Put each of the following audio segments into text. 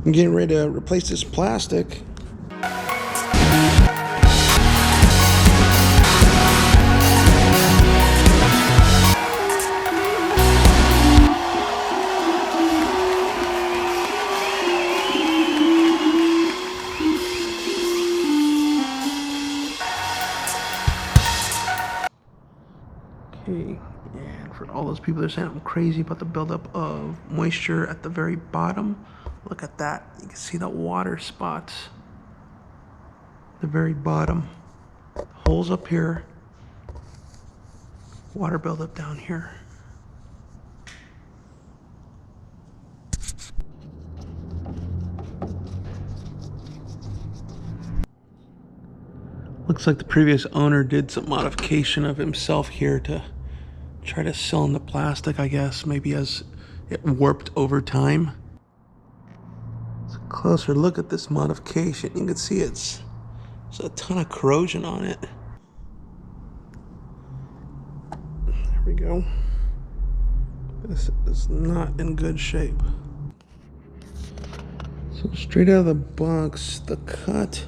I'm getting ready to replace this plastic. Okay, and for all those people that are saying I'm crazy about the buildup of moisture at the very bottom, look at that. You can see the water spots. The very bottom. Holes up here. Water buildup down here. Looks like the previous owner did some modification of himself here to try to seal in the plastic, I guess, maybe as it warped over time. It's a closer look at this modification. You can see there's a ton of corrosion on it. There we go. This is not in good shape. So straight out of the box, the cut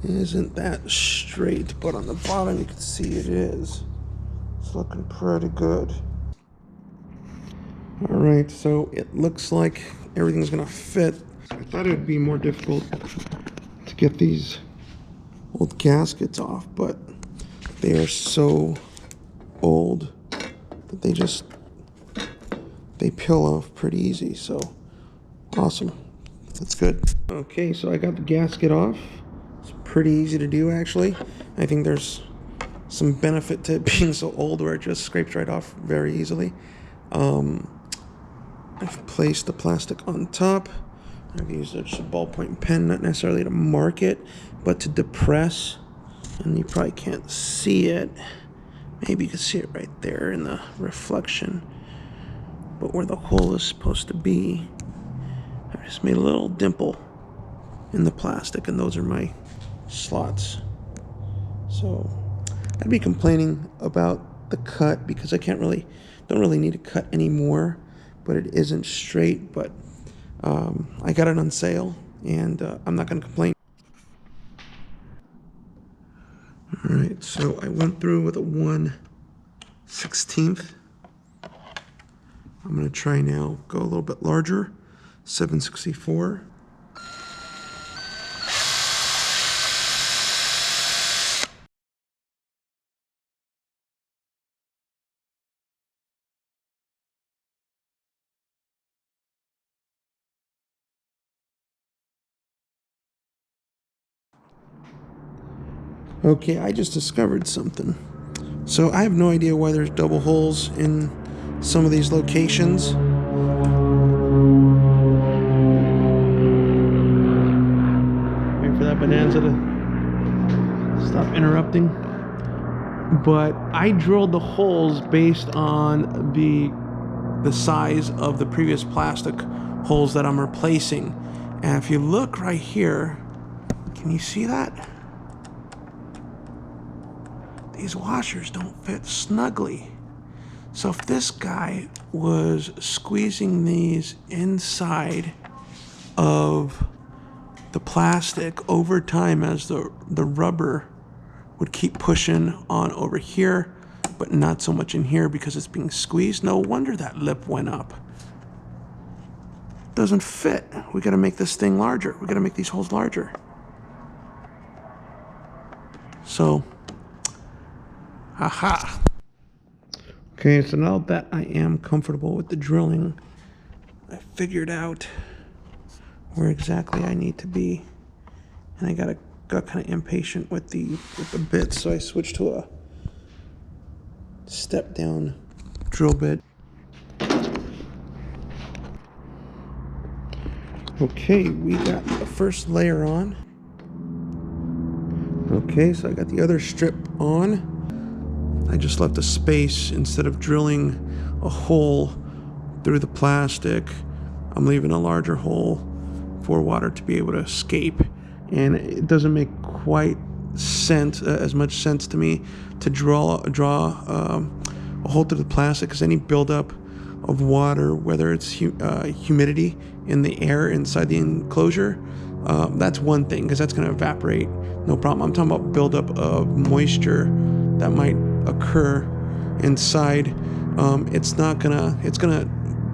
isn't that straight, but on the bottom you can see it is. It's looking pretty good. Alright, so it looks like everything's gonna fit. I thought it would be more difficult to get these old gaskets off, but they are so old that they peel off pretty easy, so awesome. That's good. Okay, so I got the gasket off. It's pretty easy to do, actually. I think there's some benefit to it being so old where it just scrapes right off very easily. I've placed the plastic on top. I've used a ballpoint pen, not necessarily to mark it, but to depress. And you probably can't see it. Maybe you can see it right there in the reflection. But where the hole is supposed to be, I just made a little dimple in the plastic, and those are my slots. So I'd be complaining about the cut because I don't really need to cut anymore, but it isn't straight. But I got it on sale, and I'm not going to complain. All right, so I went through with a 1/16. I'm going to try now, go a little bit larger, 7/64. Okay, I just discovered something. So I have no idea why there's double holes in some of these locations. Wait for that Bonanza to stop interrupting. But I drilled the holes based on the size of the previous plastic holes that I'm replacing. And if you look right here, can you see that? These washers don't fit snugly. So if this guy was squeezing these inside of the plastic over time as the rubber would keep pushing on over here, but not so much in here because it's being squeezed, no wonder that lip went up. It doesn't fit. We gotta make this thing larger. We gotta make these holes larger. So, aha. Okay, so now that I am comfortable with the drilling, I figured out where exactly I need to be, and I got kind of impatient with the bits, so I switched to a step down drill bit. Okay, we got the first layer on. Okay, so I got the other strip on. I just left a space. Instead of drilling a hole through the plastic, I'm leaving a larger hole for water to be able to escape. And it doesn't make quite as much sense to me to draw a hole through the plastic, because any buildup of water, whether it's humidity in the air inside the enclosure, that's one thing, because that's going to evaporate, no problem. I'm talking about buildup of moisture that might occur inside. It's gonna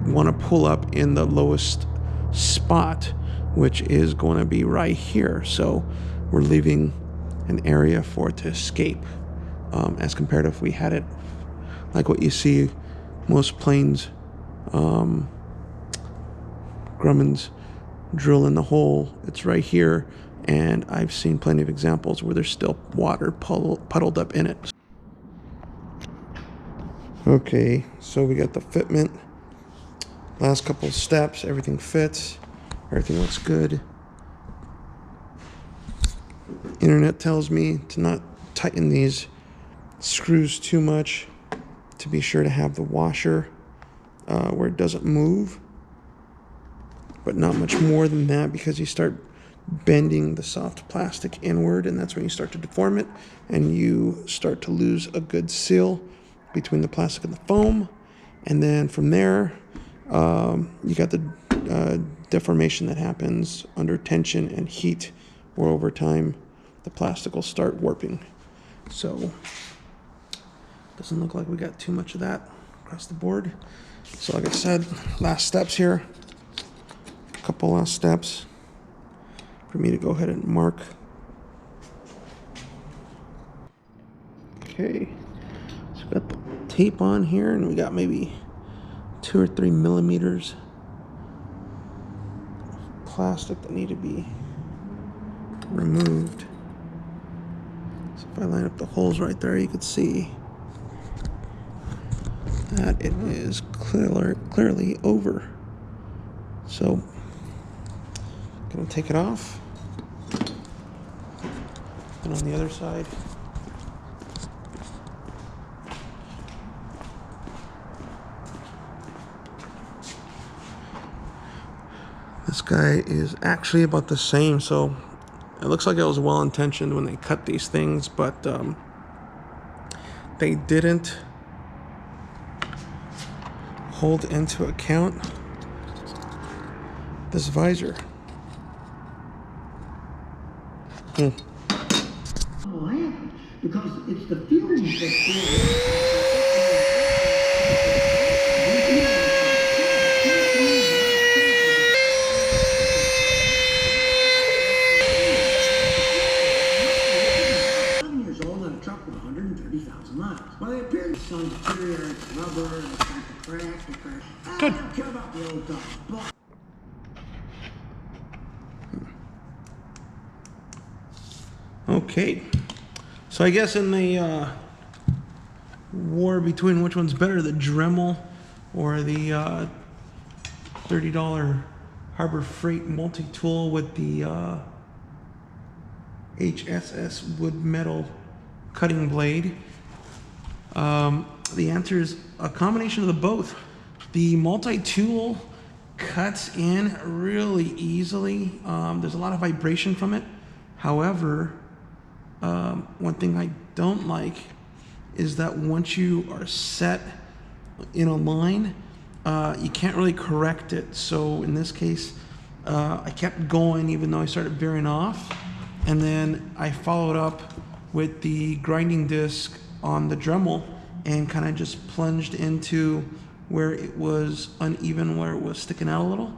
want to pull up in the lowest spot, which is going to be right here. So we're leaving an area for it to escape, as compared to if we had it like what you see most planes, Grumman's drill in the hole. It's right here, and I've seen plenty of examples where there's still water puddled up in it. Okay, so we got the fitment. Last couple steps, everything fits, everything looks good. Internet tells me to not tighten these screws too much, to be sure to have the washer where it doesn't move, but not much more than that, because you start bending the soft plastic inward, and that's when you start to deform it, and you start to lose a good seal between the plastic and the foam. And then from there, you got the deformation that happens under tension and heat, where over time the plastic will start warping. So doesn't look like we got too much of that across the board. So like I said, last steps here, a couple last steps for me to go ahead and mark. Okay, so we got the tape on here, and we got maybe 2 or 3 millimeters of plastic that need to be removed. So if I line up the holes right there, you can see that it is clearly over. So I'm gonna take it off, and on the other side, this guy is actually about the same. So it looks like it was well intentioned when they cut these things, but they didn't hold into account this visor. Because it's the fumes that years old on a truck with 130,000 miles. Well, they appear to some deteriorate rubber and start to crack and crack. I don't care about the old dog, but Okay, so I guess in the war between which one's better, the Dremel or the $30 Harbor Freight multi-tool with the HSS wood metal cutting blade, the answer is a combination of the both. The multi-tool cuts in really easily. There's a lot of vibration from it. However, one thing I don't like is that once you are set in a line, you can't really correct it. So in this case, I kept going even though I started veering off, and then I followed up with the grinding disc on the Dremel and kind of just plunged into where it was uneven, where it was sticking out a little,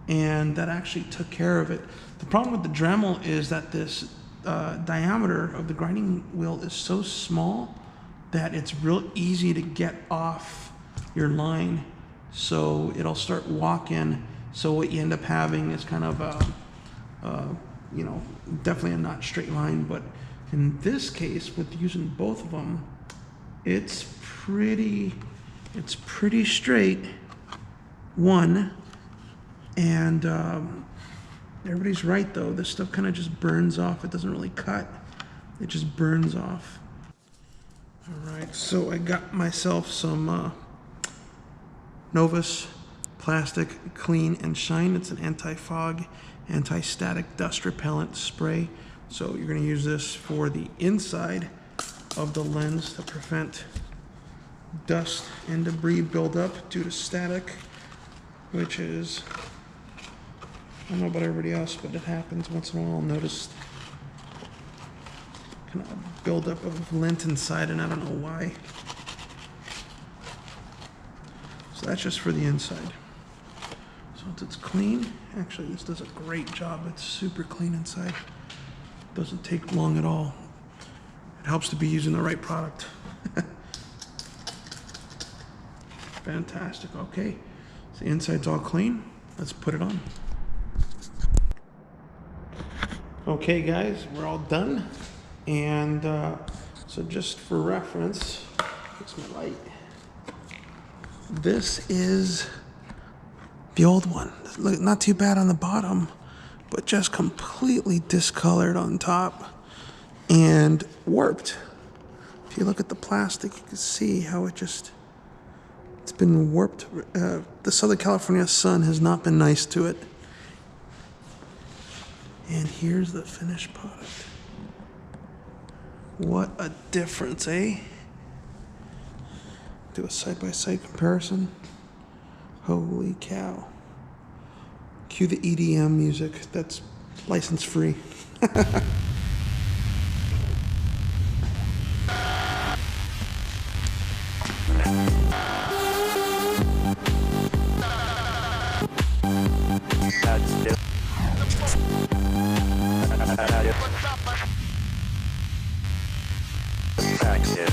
and that actually took care of it. The problem with the Dremel is that this diameter of the grinding wheel is so small that it's real easy to get off your line, so it'll start walking. So what you end up having is kind of you know, definitely a not straight line, but in this case with using both of them, it's pretty straight, one. And everybody's right though, this stuff kind of just burns off. It doesn't really cut, it just burns off. All right, so I got myself some Novus Plastic Clean and Shine. It's an anti-fog, anti-static dust repellent spray. So you're going to use this for the inside of the lens to prevent dust and debris buildup due to static, which is, I don't know about everybody else, but it happens once in a while. I'll notice kind of buildup of lint inside, and I don't know why. So that's just for the inside. So once it's clean, actually this does a great job. It's super clean inside. Doesn't take long at all. It helps to be using the right product. Fantastic. Okay, so the inside's all clean. Let's put it on. Okay guys, we're all done. And so just for reference, here's my light. This is the old one. Look, not too bad on the bottom, but just completely discolored on top and warped. If you look at the plastic, you can see how it's been warped. The Southern California sun has not been nice to it. And here's the finished product. What a difference, eh? Do a side-by-side comparison. Holy cow. Cue the EDM music. That's license free. That's it.